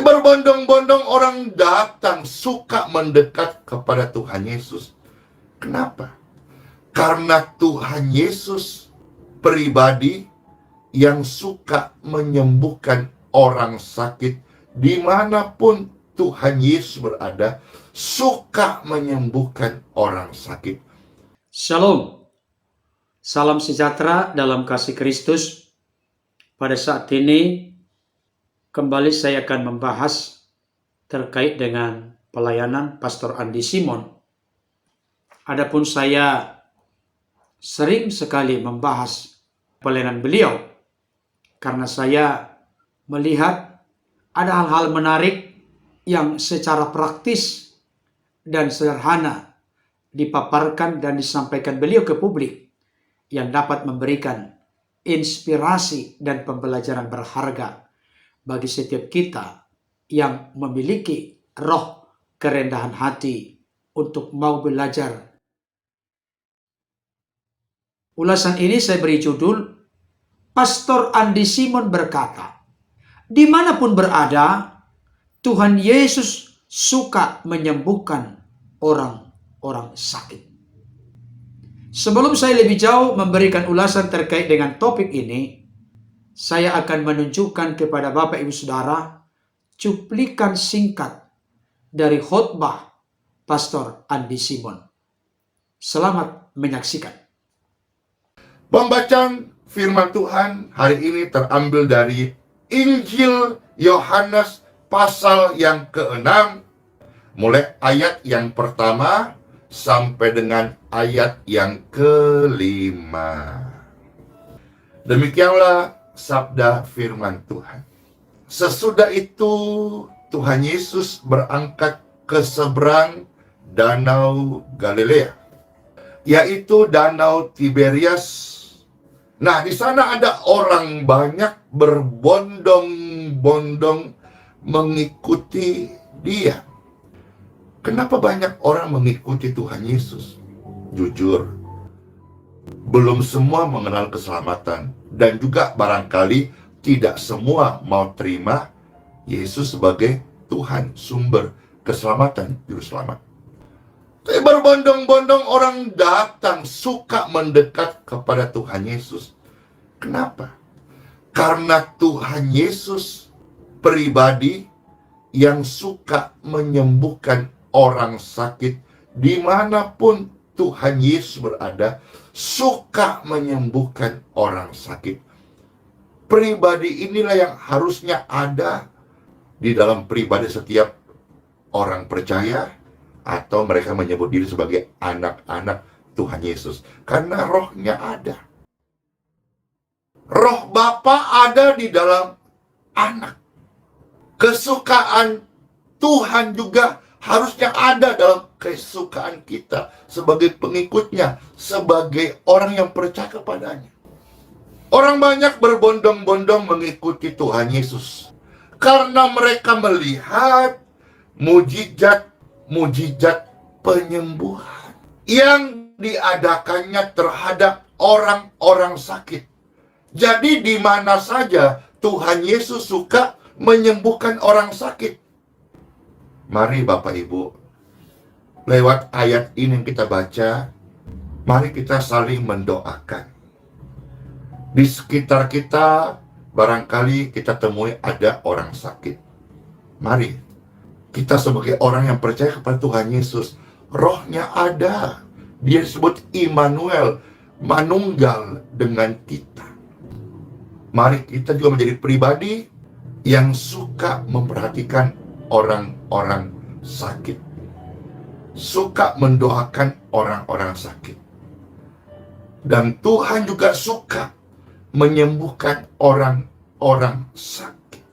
berbondong-bondong orang datang suka mendekat kepada Tuhan Yesus. Kenapa? Karena Tuhan Yesus pribadi yang suka menyembuhkan orang sakit. Dimanapun Tuhan Yesus berada, suka menyembuhkan orang sakit. Shalom. Salam sejahtera dalam kasih Kristus. Pada saat ini, kembali saya akan membahas terkait dengan pelayanan Pastor Andi Simon. Adapun saya sering sekali membahas pelayanan beliau, karena saya melihat ada hal-hal menarik yang secara praktis dan sederhana dipaparkan dan disampaikan beliau ke publik yang dapat memberikan inspirasi dan pembelajaran berharga bagi setiap kita yang memiliki roh kerendahan hati untuk mau belajar. Ulasan ini saya beri judul, Pastor Andi Simon berkata, dimanapun berada, Tuhan Yesus suka menyembuhkan orang-orang sakit. Sebelum saya lebih jauh memberikan ulasan terkait dengan topik ini, saya akan menunjukkan kepada Bapak Ibu Saudara cuplikan singkat dari khotbah Pastor Andi Simon. Selamat menyaksikan. Pembacaan firman Tuhan hari ini terambil dari Injil Yohanes pasal yang ke-6, mulai ayat yang pertama sampai dengan ayat yang ke-5. Demikianlah sabda firman Tuhan. Sesudah itu Tuhan Yesus berangkat ke seberang Danau Galilea, yaitu Danau Tiberias. Nah, di sana ada orang banyak berbondong-bondong mengikuti dia. Kenapa banyak orang mengikuti Tuhan Yesus? Jujur, belum semua mengenal keselamatan, dan juga barangkali tidak semua mau terima Yesus sebagai Tuhan, sumber keselamatan, juru selamat. Tapi berbondong-bondong orang datang suka mendekat kepada Tuhan Yesus. Kenapa? Karena Tuhan Yesus pribadi yang suka menyembuhkan orang sakit. Dimanapun Tuhan Yesus berada, suka menyembuhkan orang sakit. Pribadi inilah yang harusnya ada di dalam pribadi setiap orang percaya, atau mereka menyebut diri sebagai anak-anak Tuhan Yesus. Karena rohnya ada. Roh Bapa ada di dalam anak. Kesukaan Tuhan juga harusnya ada dalam kesukaan kita sebagai pengikutnya, sebagai orang yang percaya kepadanya. Orang banyak berbondong-bondong mengikuti Tuhan Yesus karena mereka melihat mujizat penyembuhan yang diadakannya terhadap orang-orang sakit. Jadi di mana saja Tuhan Yesus suka menyembuhkan orang sakit. Mari Bapak Ibu, lewat ayat ini yang kita baca, mari kita saling mendoakan. Di sekitar kita barangkali kita temui ada orang sakit. Mari kita sebagai orang yang percaya kepada Tuhan Yesus, rohnya ada. Dia disebut Immanuel, manunggal dengan kita. Mari kita juga menjadi pribadi yang suka memperhatikan orang-orang sakit. Suka mendoakan orang-orang sakit. Dan Tuhan juga suka menyembuhkan orang-orang sakit.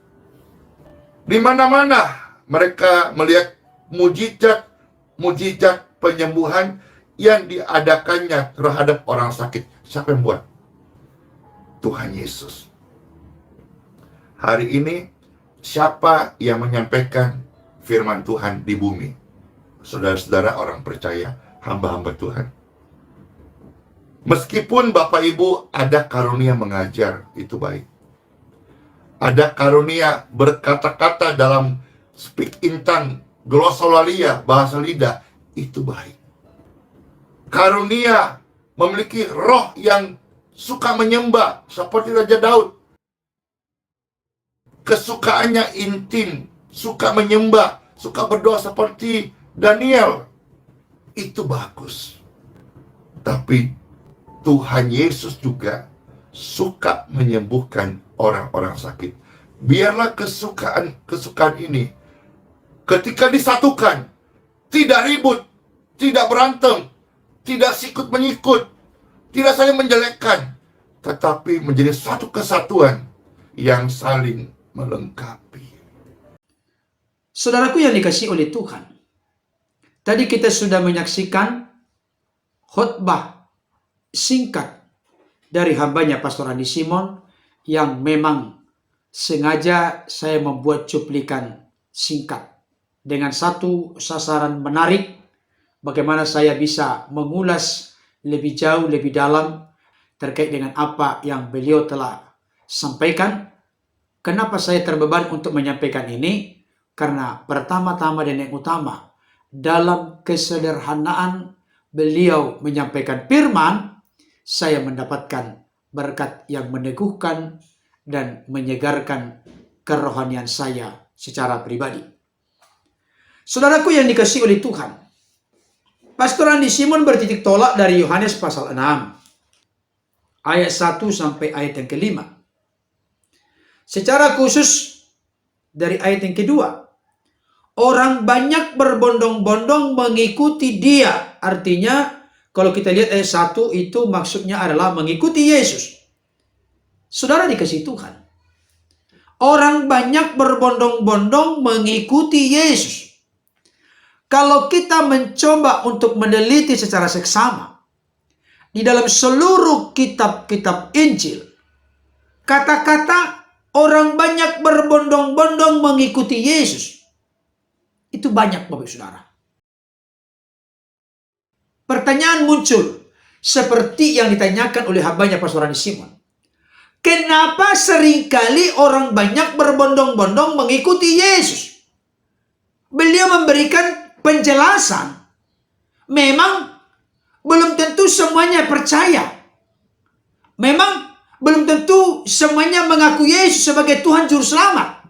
Di mana-mana mereka melihat mujizat penyembuhan yang diadakannya terhadap orang sakit. Siapa yang buat? Tuhan Yesus. Hari ini, siapa yang menyampaikan firman Tuhan di bumi? Saudara-saudara orang percaya, hamba-hamba Tuhan. Meskipun Bapak Ibu ada karunia mengajar, itu baik. Ada karunia berkata-kata dalam speak in tongue, glossolalia, bahasa lidah, itu baik. Karunia memiliki roh yang suka menyembah seperti Raja Daud. Kesukaannya intim, suka menyembah, suka berdoa seperti Daniel. Itu bagus. Tapi Tuhan Yesus juga suka menyembuhkan orang-orang sakit. Biarlah kesukaan ini ketika disatukan, tidak ribut, tidak berantem, tidak sikut menyikut, tidak saling menjelekkan, tetapi menjadi satu kesatuan yang saling melengkapi. Saudaraku yang dikasihi oleh Tuhan, tadi kita sudah menyaksikan khotbah singkat dari hambanya Pastor Andi Simon yang memang sengaja saya membuat cuplikan singkat dengan satu sasaran menarik, bagaimana saya bisa mengulas lebih jauh, lebih dalam terkait dengan apa yang beliau telah sampaikan. Kenapa saya terbeban untuk menyampaikan ini? Karena pertama-tama dan yang utama, dalam kesederhanaan beliau menyampaikan firman, saya mendapatkan berkat yang meneguhkan dan menyegarkan kerohanian saya secara pribadi. Saudaraku yang dikasihi oleh Tuhan, Pastor Andi Simon bertitik tolak dari Yohanes pasal 6, ayat 1 sampai ayat yang kelima. Secara khusus dari ayat yang kedua, orang banyak berbondong-bondong mengikuti dia. Artinya, kalau kita lihat ayat 1 itu maksudnya adalah mengikuti Yesus. Saudara dikasihi Tuhan, orang banyak berbondong-bondong mengikuti Yesus. Kalau kita mencoba untuk meneliti secara seksama, di dalam seluruh kitab-kitab Injil, kata-kata orang banyak berbondong-bondong mengikuti Yesus, itu banyak Bapak Saudara. Pertanyaan muncul, seperti yang ditanyakan oleh hambanya Pastor Andi Simon. Kenapa seringkali orang banyak berbondong-bondong mengikuti Yesus? Beliau memberikan penjelasan. Memang belum tentu semuanya percaya. Memang belum tentu semuanya mengaku Yesus sebagai Tuhan Juru Selamat.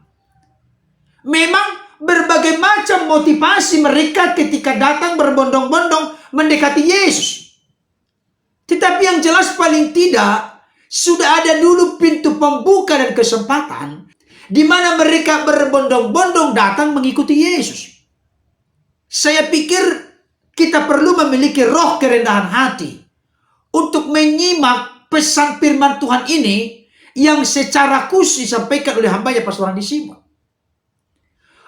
Memang berbagai macam motivasi mereka ketika datang berbondong-bondong mendekati Yesus. Tetapi yang jelas paling tidak, sudah ada dulu pintu pembuka dan kesempatan di mana mereka berbondong-bondong datang mengikuti Yesus. Saya pikir kita perlu memiliki roh kerendahan hati untuk menyimak pesan firman Tuhan ini yang secara khusus disampaikan oleh hambanya Pastor Andi Simon.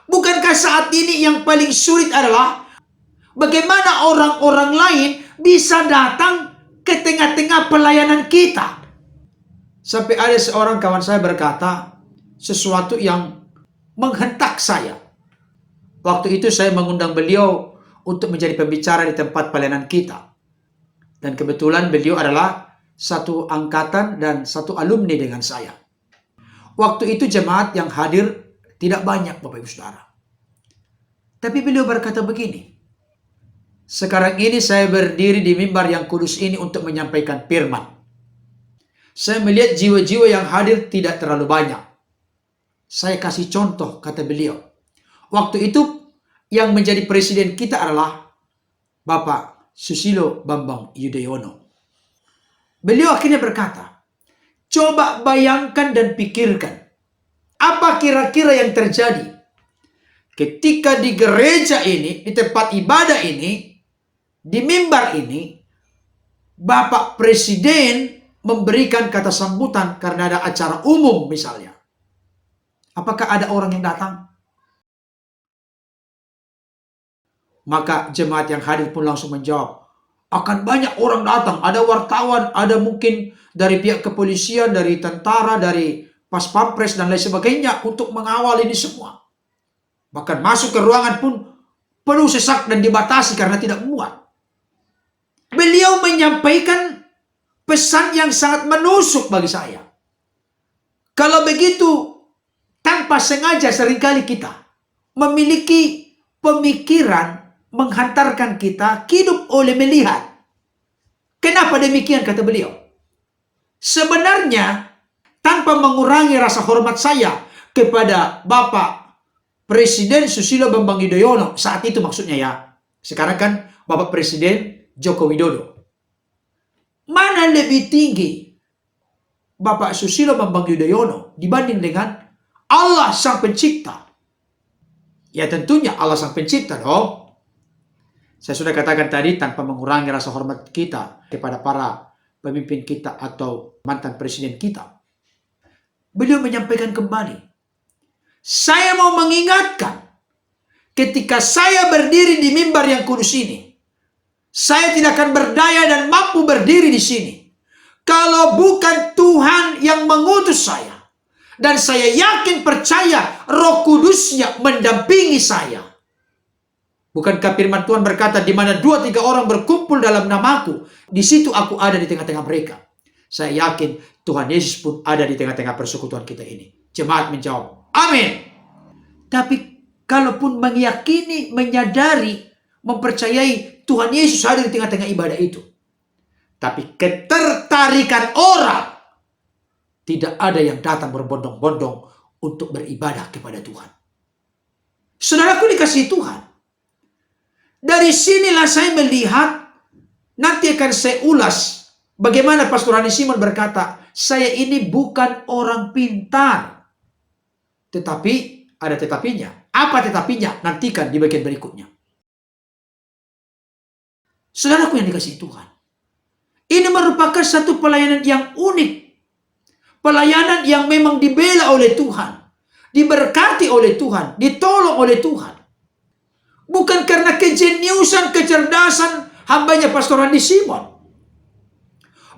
Bukankah saat ini yang paling sulit adalah bagaimana orang-orang lain bisa datang ke tengah-tengah pelayanan kita? Sampai ada seorang kawan saya berkata sesuatu yang menghentak saya. Waktu itu saya mengundang beliau untuk menjadi pembicara di tempat pelayanan kita. Dan kebetulan beliau adalah satu angkatan dan satu alumni dengan saya. Waktu itu jemaat yang hadir tidak banyak Bapak Ibu Saudara. Tapi beliau berkata begini, sekarang ini saya berdiri di mimbar yang kudus ini untuk menyampaikan firman. Saya melihat jiwa-jiwa yang hadir tidak terlalu banyak. Saya kasih contoh, kata beliau. Waktu itu yang menjadi presiden kita adalah Bapak Susilo Bambang Yudhoyono. Beliau akhirnya berkata, coba bayangkan dan pikirkan, apa kira-kira yang terjadi ketika di gereja ini, di tempat ibadah ini, di mimbar ini, Bapak Presiden memberikan kata sambutan karena ada acara umum misalnya. Apakah ada orang yang datang? Maka jemaat yang hadir pun langsung menjawab, akan banyak orang datang, ada wartawan, ada mungkin dari pihak kepolisian, dari tentara, dari pas pampres dan lain sebagainya untuk mengawal ini semua. Bahkan masuk ke ruangan pun penuh sesak dan dibatasi karena tidak muat. Beliau menyampaikan pesan yang sangat menusuk bagi saya. Kalau begitu, tanpa sengaja seringkali kita memiliki pemikiran menghantarkan kita hidup oleh melihat. Kenapa demikian kata beliau? Sebenarnya tanpa mengurangi rasa hormat saya kepada Bapak Presiden Susilo Bambang Yudhoyono saat itu maksudnya ya. Sekarang kan Bapak Presiden Joko Widodo. Mana lebih tinggi Bapak Susilo Bambang Yudhoyono dibanding dengan Allah Sang Pencipta? Ya tentunya Allah Sang Pencipta dong. Saya sudah katakan tadi tanpa mengurangi rasa hormat kita kepada para pemimpin kita atau mantan presiden kita. Beliau menyampaikan kembali, saya mau mengingatkan, ketika saya berdiri di mimbar yang kudus ini, saya tidak akan berdaya dan mampu berdiri di sini kalau bukan Tuhan yang mengutus saya. Dan saya yakin percaya Roh Kudusnya mendampingi saya. Bukankah firman Tuhan berkata, di mana 2-3 orang berkumpul dalam namaku, di situ aku ada di tengah-tengah mereka. Saya yakin Tuhan Yesus pun ada di tengah-tengah persekutuan kita ini. Jemaat menjawab, amin. Tapi kalaupun meyakini, menyadari, mempercayai Tuhan Yesus ada di tengah-tengah ibadah itu, tapi ketertarikan orang, tidak ada yang datang berbondong-bondong untuk beribadah kepada Tuhan. Saudaraku dikasihi Tuhan, dari sinilah saya melihat, nanti akan saya ulas bagaimana Pastor Rani Simon berkata, saya ini bukan orang pintar. Tetapi ada tetapinya. Apa tetapinya? Nantikan di bagian berikutnya. Saudaraku yang dikasihi Tuhan, ini merupakan satu pelayanan yang unik. Pelayanan yang memang dibela oleh Tuhan, diberkati oleh Tuhan, ditolong oleh Tuhan. Bukan karena kejeniusan, kecerdasan hambanya Pastor Rani Simon.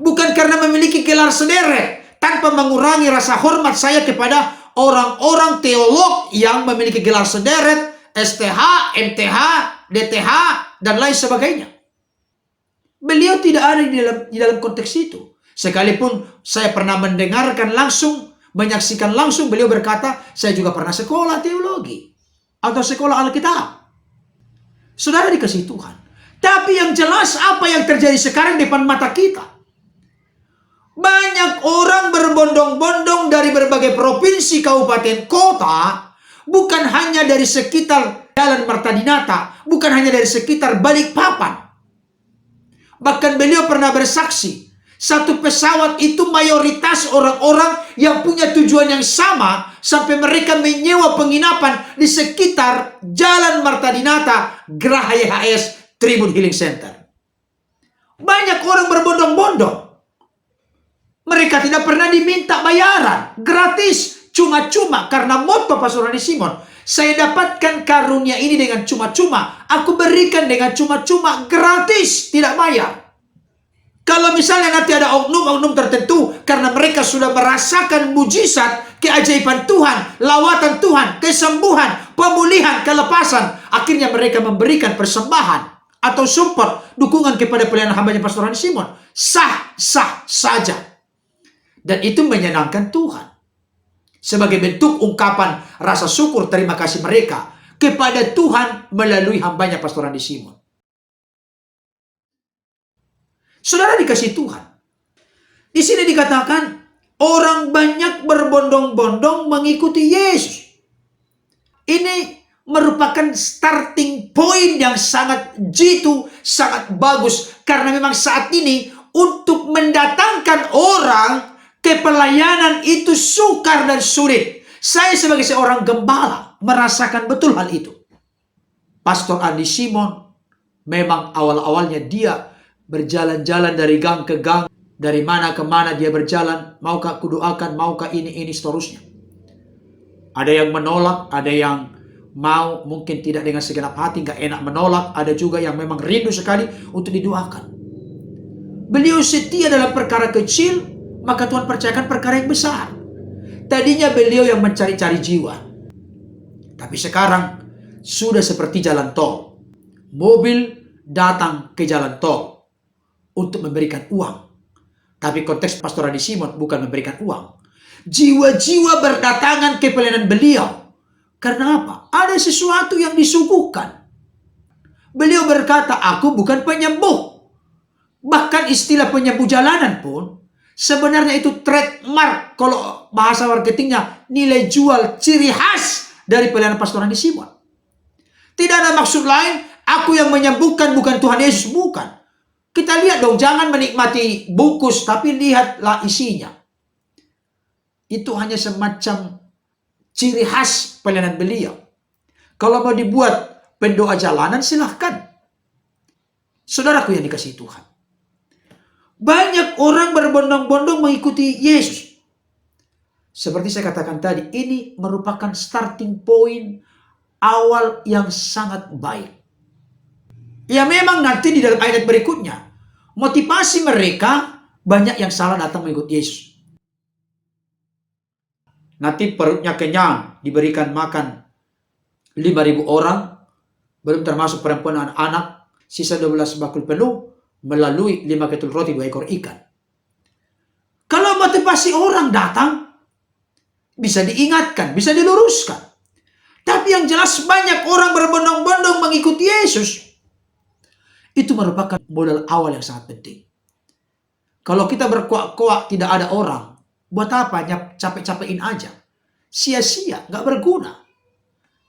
Bukan karena memiliki gelar sederet, tanpa mengurangi rasa hormat saya kepada orang-orang teolog yang memiliki gelar sederet, STH, MTH, DTH, dan lain sebagainya. Beliau tidak ada di dalam konteks itu. Sekalipun saya pernah mendengarkan langsung, menyaksikan langsung beliau berkata, saya juga pernah sekolah teologi atau sekolah Alkitab. Saudara dikasihi Tuhan. Tapi yang jelas apa yang terjadi sekarang di depan mata kita. Banyak orang berbondong-bondong dari berbagai provinsi, kabupaten, kota, bukan hanya dari sekitar Jalan Martadinata, bukan hanya dari sekitar Balikpapan. Bahkan beliau pernah bersaksi, satu pesawat itu mayoritas orang-orang yang punya tujuan yang sama, sampai mereka menyewa penginapan di sekitar Jalan Martadinata, Geraha YHS, Tribun Healing Center. Banyak orang berbondong-bondong. Mereka tidak pernah diminta bayaran, gratis, cuma-cuma, karena motto Pastor Rani Simon, saya dapatkan karunia ini dengan cuma-cuma, aku berikan dengan cuma-cuma, gratis, tidak bayar. Kalau misalnya nanti ada oknum-oknum tertentu, karena mereka sudah merasakan mujizat, keajaiban Tuhan, lawatan Tuhan, kesembuhan, pemulihan, kelepasan, akhirnya mereka memberikan persembahan atau support, dukungan kepada pelayanan hambanya Pastor Rani Simon, sah-sah saja. Dan itu menyenangkan Tuhan. Sebagai bentuk ungkapan rasa syukur terima kasih mereka kepada Tuhan melalui hambanya Pastor Rani Simon. Saudara dikasihi Tuhan. Di sini dikatakan orang banyak berbondong-bondong mengikuti Yesus. Ini merupakan starting point yang sangat jitu, sangat bagus. Karena memang saat ini untuk mendatangkan orang ke pelayanan itu sukar dan sulit. Saya sebagai seorang gembala merasakan betul hal itu. Pastor Rani Simon memang awal-awalnya dia berjalan-jalan dari gang ke gang, dari mana ke mana dia berjalan, maukah kudoakan, maukah ini seterusnya. Ada yang menolak, ada yang mau, mungkin tidak dengan segenap hati, gak enak menolak, ada juga yang memang rindu sekali untuk didoakan. Beliau setia dalam perkara kecil, maka Tuhan percayakan perkara yang besar. Tadinya beliau yang mencari-cari jiwa, tapi sekarang sudah seperti jalan tol. Mobil datang ke jalan tol untuk memberikan uang. Tapi konteks Pastor Rani Simon bukan memberikan uang. Jiwa-jiwa berdatangan ke pelayanan beliau Karena apa? Ada sesuatu yang disuguhkan. Beliau berkata, aku bukan penyembuh. Bahkan istilah penyembuh jalanan pun sebenarnya itu trademark, kalau bahasa marketingnya, nilai jual, ciri khas dari pelayanan pastoral di Simon. Tidak ada maksud lain, aku yang menyembuhkan bukan Tuhan Yesus, bukan. Kita lihat dong, jangan menikmati bungkus, tapi lihatlah isinya. Itu hanya semacam ciri khas pelayanan beliau. Kalau mau dibuat pendoa jalanan, silahkan. Saudaraku yang dikasihi Tuhan, banyak orang berbondong-bondong mengikuti Yesus. Seperti saya katakan tadi, ini merupakan starting point awal yang sangat baik. Ya memang nanti di dalam ayat berikutnya, motivasi mereka banyak yang salah datang mengikuti Yesus. Nanti perutnya kenyang, diberikan makan 5.000 orang, belum termasuk perempuan dan anak, sisa 12 bakul penuh, melalui 5 ketul roti 2 ekor ikan. Kalau motivasi orang datang, bisa diingatkan, bisa diluruskan. Tapi yang jelas banyak orang berbondong-bondong mengikuti Yesus. Itu merupakan modal awal yang sangat penting. Kalau kita berkuak-kuak tidak ada orang, buat apa? Capek-capekin aja. Sia-sia, nggak berguna.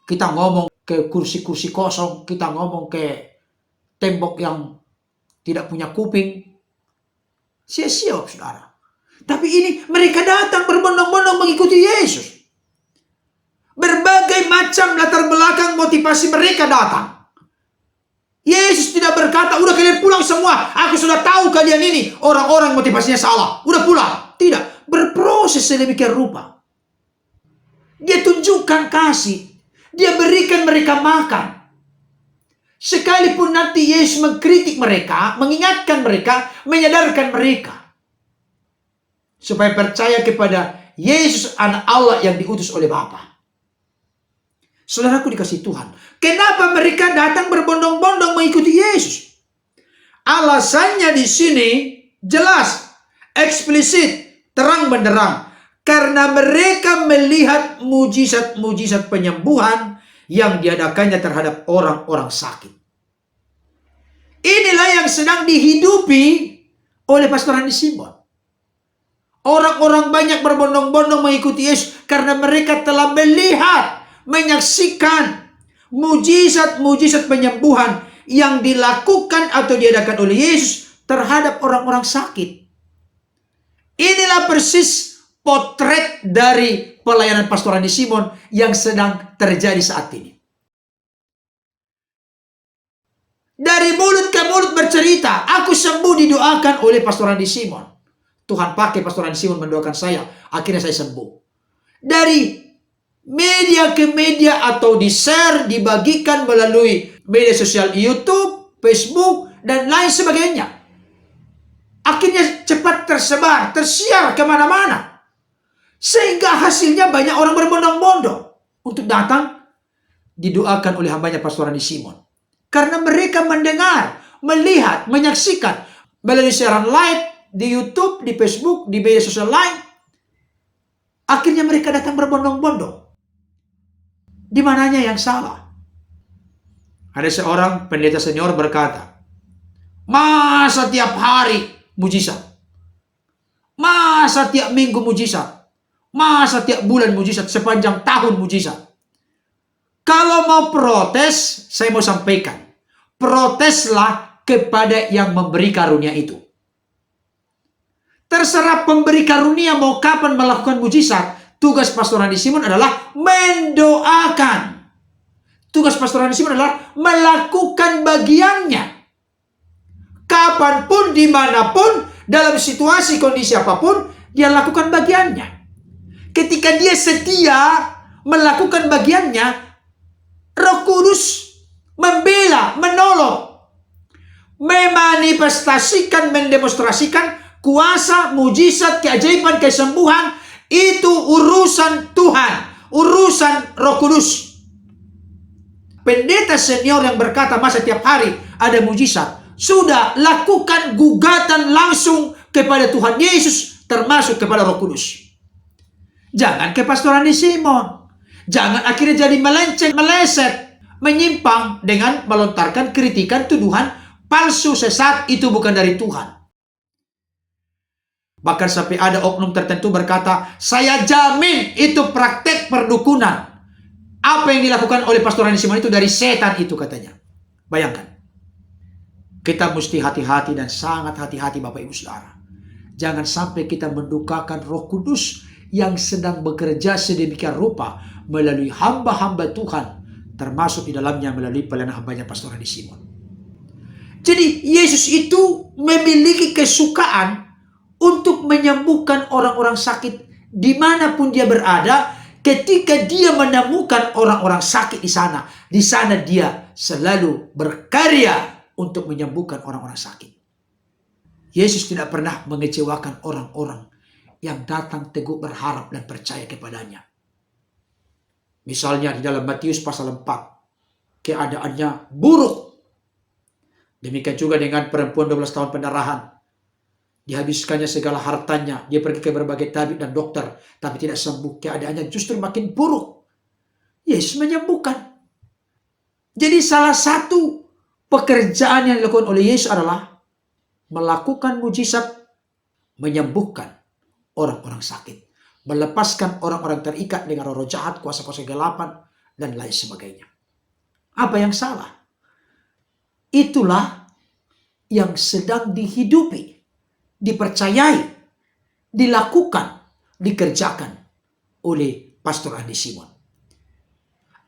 Kita ngomong ke kursi-kursi kosong, kita ngomong ke tembok yang tidak punya kuping. Sia-sia, saudara. Tapi ini mereka datang berbondong-bondong mengikuti Yesus. Berbagai macam latar belakang motivasi mereka datang. Yesus tidak berkata, udah kalian pulang semua, aku sudah tahu kalian ini orang-orang motivasinya salah, udah pulang. Tidak, berproses sedemikian rupa. Dia tunjukkan kasih, dia berikan mereka makan. Sekalipun nanti Yesus mengkritik mereka, mengingatkan mereka, menyadarkan mereka, supaya percaya kepada Yesus anak Allah yang diutus oleh Bapa. Saudaraku dikasihi Tuhan, kenapa mereka datang berbondong-bondong mengikuti Yesus? Alasannya di sini jelas, eksplisit, terang benderang. Karena mereka melihat mujizat-mujizat penyembuhan yang diadakannya terhadap orang-orang sakit. Inilah yang sedang dihidupi oleh Pastor Andi Simon. Orang-orang banyak berbondong-bondong mengikuti Yesus karena mereka telah melihat, menyaksikan mujizat-mujizat penyembuhan yang dilakukan atau diadakan oleh Yesus terhadap orang-orang sakit. Inilah persis potret dari pelayanan Pastor Andi Simon yang sedang terjadi saat ini. Dari mulut ke mulut bercerita, aku sembuh didoakan oleh Pastor Andi Simon. Tuhan pakai Pastor Andi Simon mendoakan saya, akhirnya saya sembuh. Dari media ke media atau di-share, dibagikan melalui media sosial YouTube, Facebook, dan lain sebagainya. Akhirnya cepat tersebar, tersiar kemana-mana. Sehingga hasilnya banyak orang berbondong-bondong untuk datang didoakan oleh hambanya Pastor Andi Simon. Karena mereka mendengar, melihat, menyaksikan melalui siaran live di YouTube, di Facebook, di media sosial lain. Akhirnya mereka datang berbondong-bondong. Di mananya yang salah? Ada seorang pendeta senior berkata, masa tiap hari mujizat? Masa tiap minggu mujizat? Masa tiap bulan mujizat? Sepanjang tahun mujizat? Kalau mau protes, saya mau sampaikan, proteslah kepada yang memberi karunia itu. Terserah pemberi karunia mau kapan melakukan mujizat. Tugas Pastor Andi Simon adalah mendoakan. Tugas Pastor Andi Simon adalah melakukan bagiannya. Kapanpun, dimanapun, dalam situasi kondisi apapun, dia lakukan bagiannya. Ketika dia setia melakukan bagiannya, Roh Kudus membela, menolong, memanifestasikan, mendemonstrasikan kuasa, mujizat, keajaiban, kesembuhan. Itu urusan Tuhan, urusan Roh Kudus. Pendeta senior yang berkata masa tiap hari ada mujizat, sudah lakukan gugatan langsung kepada Tuhan Yesus, termasuk kepada Roh Kudus. Jangan ke Pastor Andi Simon. Jangan akhirnya jadi melenceng, meleset, menyimpang dengan melontarkan kritikan, tuduhan palsu, sesat, itu bukan dari Tuhan. Bahkan sampai ada oknum tertentu berkata, saya jamin itu praktek perdukunan. Apa yang dilakukan oleh Pastor Rani Simon itu dari setan itu katanya. Bayangkan. Kita mesti hati-hati dan sangat hati-hati Bapak Ibu Saudara. Jangan sampai kita mendukakan Roh Kudus yang sedang bekerja sedemikian rupa melalui hamba-hamba Tuhan, termasuk di dalamnya melalui pelayanan hambanya Pastor Rani Simon. Jadi Yesus itu memiliki kesukaan untuk menyembuhkan orang-orang sakit dimanapun dia berada. Ketika dia menemukan orang-orang sakit di sana dia selalu berkarya untuk menyembuhkan orang-orang sakit. Yesus tidak pernah mengecewakan orang-orang yang datang teguh berharap dan percaya kepadanya. Misalnya di dalam Matius pasal 4, keadaannya buruk. Demikian juga dengan perempuan 12 tahun pendarahan. Dihabiskannya segala hartanya. Dia pergi ke berbagai tabib dan dokter, tapi tidak sembuh. Keadaannya justru makin buruk. Yesus menyembuhkan. Jadi salah satu pekerjaan yang dilakukan oleh Yesus adalah melakukan mujizat, menyembuhkan orang-orang sakit, melepaskan orang-orang terikat dengan roh jahat, kuasa-kuasa kegelapan, dan lain sebagainya. Apa yang salah? Itulah yang sedang dihidupi, dipercayai, dilakukan, dikerjakan oleh Pastor Andi Simon.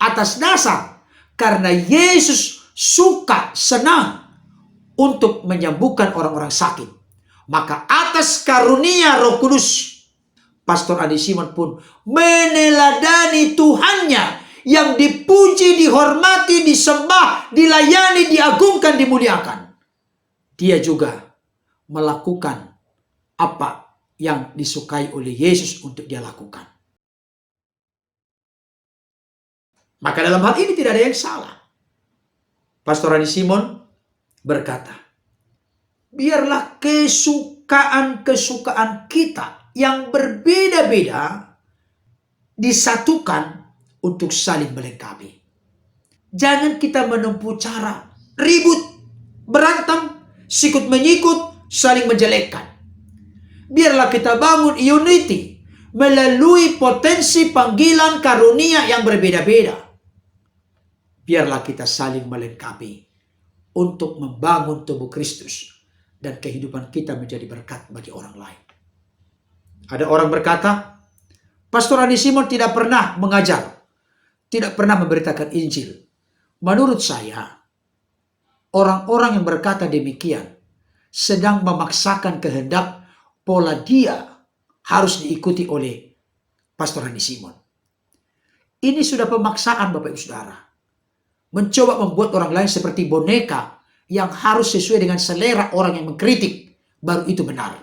Atas dasar karena Yesus suka, senang untuk menyembuhkan orang-orang sakit, maka atas karunia Roh Kudus, Pastor Andi Simon pun meneladani Tuhannya yang dipuji, dihormati, disembah, dilayani, diagungkan, dimuliakan. Dia juga melakukan apa yang disukai oleh Yesus untuk dia lakukan. Maka dalam hal ini tidak ada yang salah. Pastor Andi Simon berkata, biarlah kesukaan-kesukaan kita yang berbeda-beda disatukan untuk saling melengkapi. Jangan kita menempuh cara ribut, berantem, sikut menyikut, saling menjelekkan. Biarlah kita bangun unity melalui potensi panggilan karunia yang berbeda-beda. Biarlah kita saling melengkapi untuk membangun tubuh Kristus dan kehidupan kita menjadi berkat bagi orang lain. Ada orang berkata, Pastor Andi Simon tidak pernah mengajar, tidak pernah memberitakan Injil. Menurut saya, orang-orang yang berkata demikian sedang memaksakan kehendak pola dia harus diikuti oleh Pastor Andi Simon. Ini sudah pemaksaan Bapak Ibu Saudara. Mencoba membuat orang lain seperti boneka yang harus sesuai dengan selera orang yang mengkritik, baru itu benar.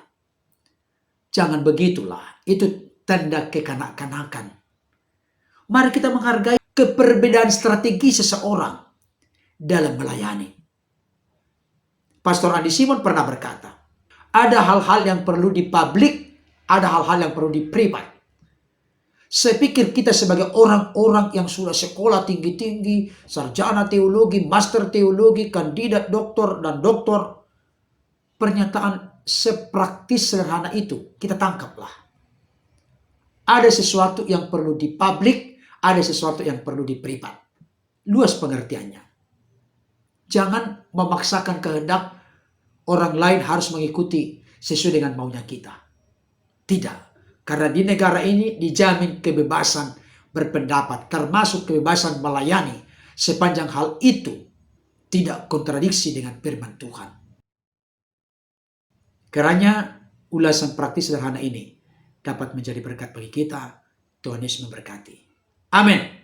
Jangan begitulah, itu tanda kekanak-kanakan. Mari kita menghargai keperbedaan strategi seseorang dalam melayani. Pastor Andi Simon pernah berkata, ada hal-hal yang perlu di publik, ada hal-hal yang perlu di privat. Saya pikir kita sebagai orang-orang yang sudah sekolah tinggi-tinggi, sarjana teologi, master teologi, kandidat doktor, dan doktor, pernyataan sepraktis sederhana itu kita tangkaplah. Ada sesuatu yang perlu di publik, ada sesuatu yang perlu di privat. Luas pengertiannya. Jangan memaksakan kehendak orang lain harus mengikuti sesuai dengan maunya kita. Tidak. Karena di negara ini dijamin kebebasan berpendapat, termasuk kebebasan melayani, sepanjang hal itu tidak kontradiksi dengan firman Tuhan. Kiranya ulasan praktis sederhana ini dapat menjadi berkat bagi kita. Tuhan Yesus memberkati. Amin.